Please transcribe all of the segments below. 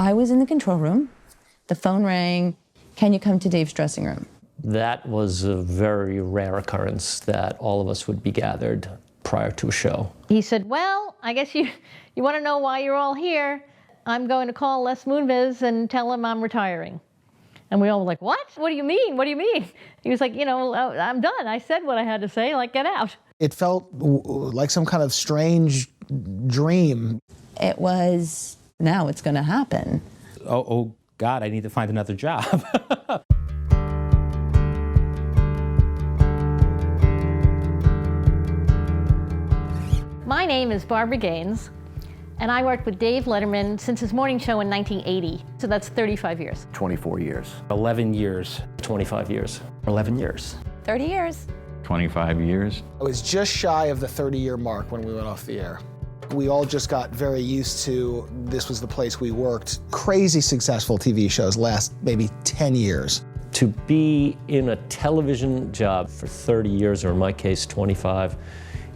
I was in the control room. The phone rang. Can you come to Dave's dressing room? That was a very rare occurrence that all of us would be gathered prior to a show. He said, well, I guess you want to know why you're all here. I'm going to call Les Moonves and tell him I'm retiring. And we all were like, what? What do you mean? What do you mean? He was like, you know, I'm done. I said what I had to say, like, get out. It felt like some kind of strange dream. It was, now it's going to happen. Oh, God, I need to find another job. My name is Barbara Gaines, and I worked with Dave Letterman since his morning show in 1980. So that's 35 years. 24 years. 11 years. 25 years. 11 years. 30 years. 25 years. I was just shy of the 30-year mark when we went off the air. We all just got very used to this was the place we worked. Crazy successful TV shows last maybe 10 years. To be in a television job for 30 years, or in my case, 25,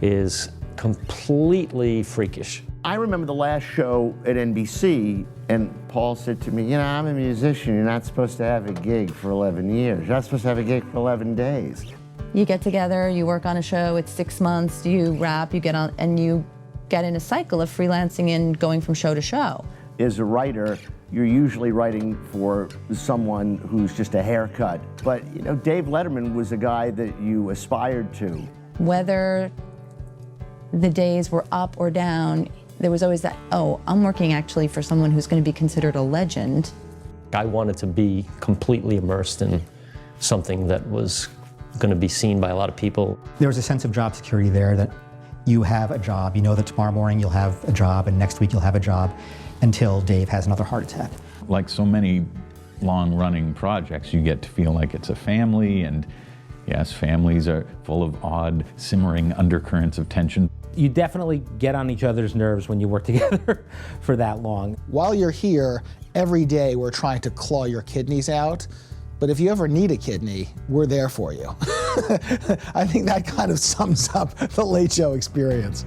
is completely freakish. I remember the last show at NBC, and Paul said to me, you know, I'm a musician. You're not supposed to have a gig for 11 years. You're not supposed to have a gig for 11 days. You get together, you work on a show, it's 6 months, you wrap, you get on, and you get in a cycle of freelancing and going from show to show. As a writer, you're usually writing for someone who's just a haircut. But, you know, Dave Letterman was a guy that you aspired to. Whether the days were up or down, there was always that, oh, I'm working actually for someone who's going to be considered a legend. I wanted to be completely immersed in something that was going to be seen by a lot of people. There was a sense of job security there, that you have a job. You know that tomorrow morning you'll have a job and next week you'll have a job, until Dave has another heart attack. Like so many long-running projects, you get to feel like it's a family, and yes, families are full of odd, simmering undercurrents of tension. You definitely get on each other's nerves when you work together for that long. While you're here, every day we're trying to claw your kidneys out. But if you ever need a kidney, we're there for you. I think that kind of sums up the Late Show experience.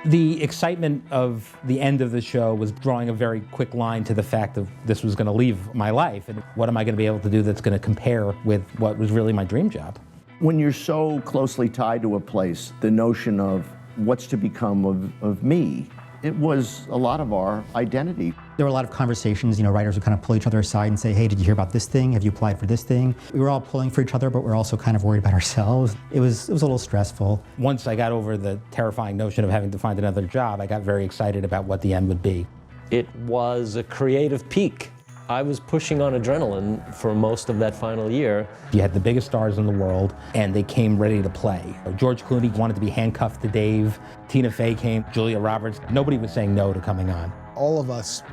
The excitement of the end of the show was drawing a very quick line to the fact of this was going to leave my life, and what am I going to be able to do that's going to compare with what was really my dream job? When you're so closely tied to a place, the notion of what's to become of me, it was a lot of our identity. There were a lot of conversations, you know, writers would kind of pull each other aside and say, hey, did you hear about this thing? Have you applied for this thing? We were all pulling for each other, but we're also kind of worried about ourselves. It was a little stressful. Once I got over the terrifying notion of having to find another job, I got very excited about what the end would be. It was a creative peak. I was pushing on adrenaline for most of that final year. You had the biggest stars in the world, and they came ready to play. George Clooney wanted to be handcuffed to Dave. Tina Fey came, Julia Roberts. Nobody was saying no to coming on. All of us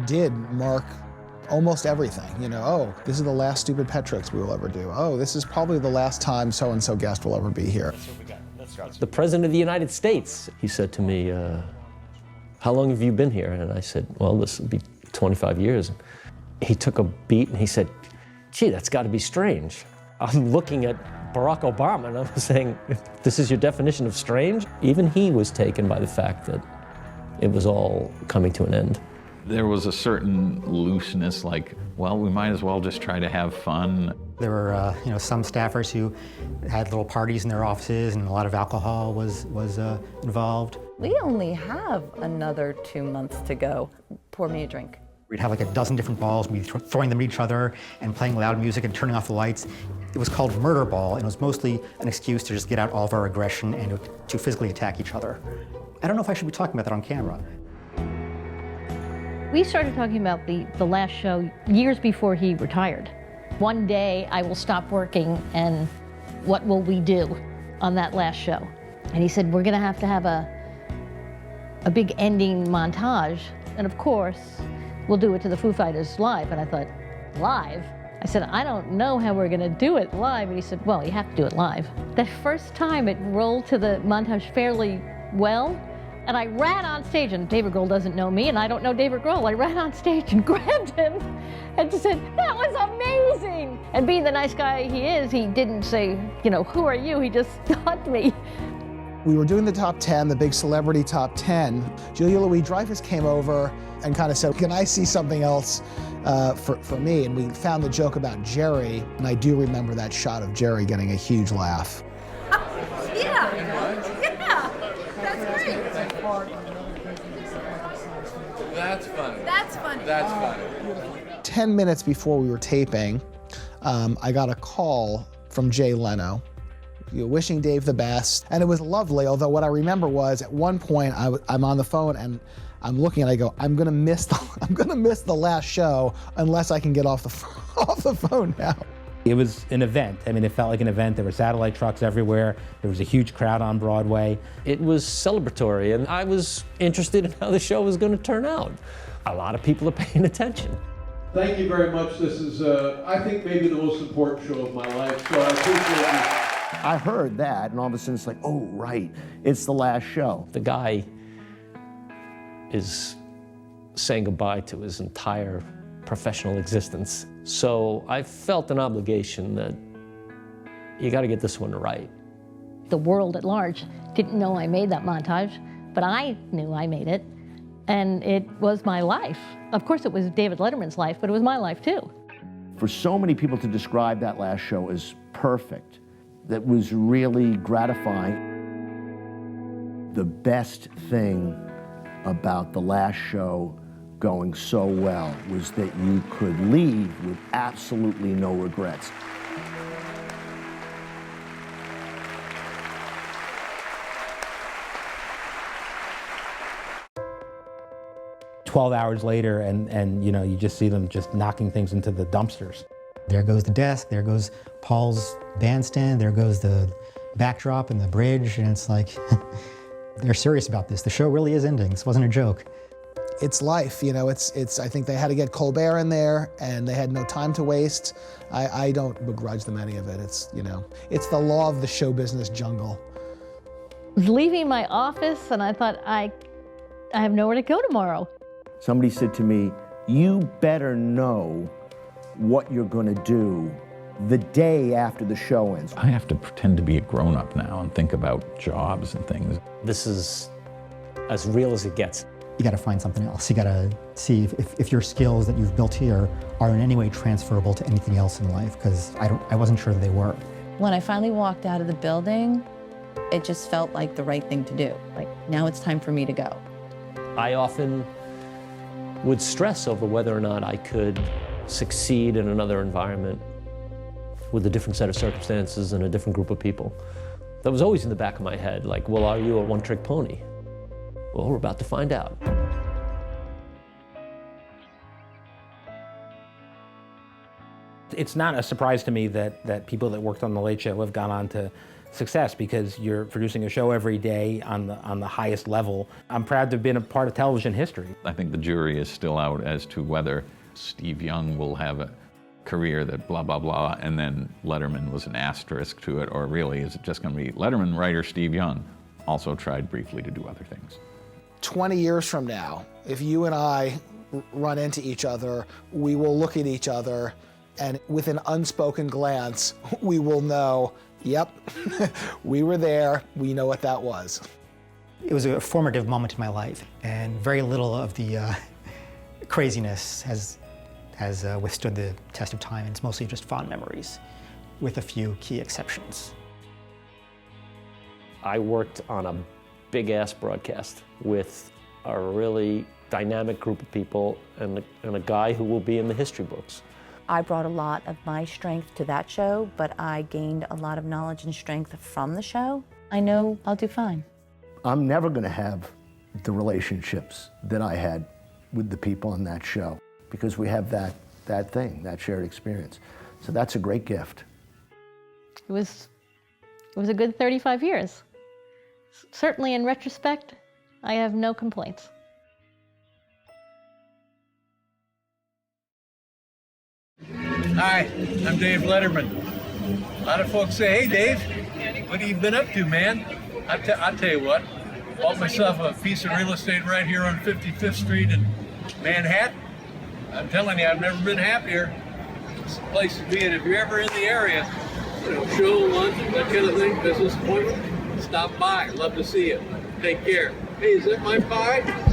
did mark almost everything. You know, oh, this is the last stupid pet tricks we will ever do. Oh, this is probably the last time so-and-so guest will ever be here. The President of the United States, he said to me, how long have you been here? And I said, well, this will be 25 years. He took a beat and he said, gee, that's got to be strange. I'm looking at Barack Obama and I'm saying, this is your definition of strange? Even he was taken by the fact that it was all coming to an end. There was a certain looseness, like, well, we might as well just try to have fun. There were, you know, some staffers who had little parties in their offices, and a lot of alcohol was involved. We only have another 2 months to go. Pour me a drink. We'd have like a dozen different balls, we'd be throwing them at each other and playing loud music and turning off the lights. It was called murder ball, and it was mostly an excuse to just get out all of our aggression and to physically attack each other. I don't know if I should be talking about that on camera. We started talking about the last show years before he retired. One day I will stop working, and what will we do on that last show? And he said, we're gonna have to have a big ending montage, and of course, we'll do it to the Foo Fighters live. And I thought, live? I said, I don't know how we're gonna do it live. And he said, well, you have to do it live. The first time it rolled to the montage fairly well, and I ran on stage, and David Grohl doesn't know me, and I don't know David Grohl. I ran on stage and grabbed him and just said, that was amazing! And being the nice guy he is, he didn't say, you know, who are you? He just hugged me. We were doing the top 10, the big celebrity top 10. Julia Louis-Dreyfus came over and kind of said, can I see something else for me? And we found the joke about Jerry, and I do remember that shot of Jerry getting a huge laugh. Yeah, that's great. That's funny. That's funny. That's funny. 10 minutes before we were taping, I got a call from Jay Leno, wishing Dave the best, and it was lovely, although what I remember was at one point I'm on the phone and I'm looking and I go, I'm gonna miss the last show unless I can get off the phone now. It was an event. I mean, it felt like an event. There were satellite trucks everywhere. There was a huge crowd on Broadway. It was celebratory, and I was interested in how the show was going to turn out. A lot of people are paying attention. Thank you very much. This is, I think, maybe the most important show of my life, so I appreciate you. I heard that, and all of a sudden it's like, oh, right, it's the last show. The guy is saying goodbye to his entire professional existence. So I felt an obligation that you got to get this one right. The world at large didn't know I made that montage, but I knew I made it, and it was my life. Of course, it was David Letterman's life, but it was my life too. For so many people to describe that last show as perfect, that was really gratifying. The best thing about the last show going so well was that you could leave with absolutely no regrets. "12 hours later, and you know, you just see them just knocking things into the dumpsters. There goes the desk, there goes Paul's bandstand, there goes the backdrop and the bridge, and it's like, they're serious about this. The show really is ending. This wasn't a joke. It's life, you know, it's, I think they had to get Colbert in there and they had no time to waste. I don't begrudge them any of it. It's, you know, it's the law of the show business jungle. I was leaving my office and I thought, I have nowhere to go tomorrow. Somebody said to me, you better know what you're gonna do the day after the show ends. I have to pretend to be a grown-up now and think about jobs and things. This is as real as it gets. You gotta find something else. You gotta see if your skills that you've built here are in any way transferable to anything else in life, because I wasn't sure they were. When I finally walked out of the building, it just felt like the right thing to do. Like, now it's time for me to go. I often would stress over whether or not I could succeed in another environment with a different set of circumstances and a different group of people. That was always in the back of my head, like, well, are you a one-trick pony? Well, we're about to find out. It's not a surprise to me that people that worked on The Late Show have gone on to success, because you're producing a show every day on the highest level. I'm proud to have been a part of television history. I think the jury is still out as to whether Steve Young will have a career that blah, blah, blah, and then Letterman was an asterisk to it, or really is it just going to be Letterman writer Steve Young also tried briefly to do other things. 20 years from now, if you and I run into each other, we will look at each other and with an unspoken glance, we will know, yep, we were there, we know what that was. It was a formative moment in my life, and very little of the craziness has withstood the test of time. It's mostly just fond memories, with a few key exceptions. I worked on a big-ass broadcast with a really dynamic group of people and a guy who will be in the history books. I brought a lot of my strength to that show, but I gained a lot of knowledge and strength from the show. I know I'll do fine. I'm never gonna have the relationships that I had with the people on that show, because we have that thing, that shared experience. So that's a great gift. It was a good 35 years. Certainly in retrospect, I have no complaints. Hi, I'm Dave Letterman. A lot of folks say, hey Dave, what have you been up to, man? I'll tell you what, bought myself a piece of real estate right here on 55th Street in Manhattan. I'm telling you, I've never been happier. It's a place to be, and if you're ever in the area, you know, show, lunch, that kind of thing, business appointment, stop by. Love to see you. Take care. Hey, is that my pie?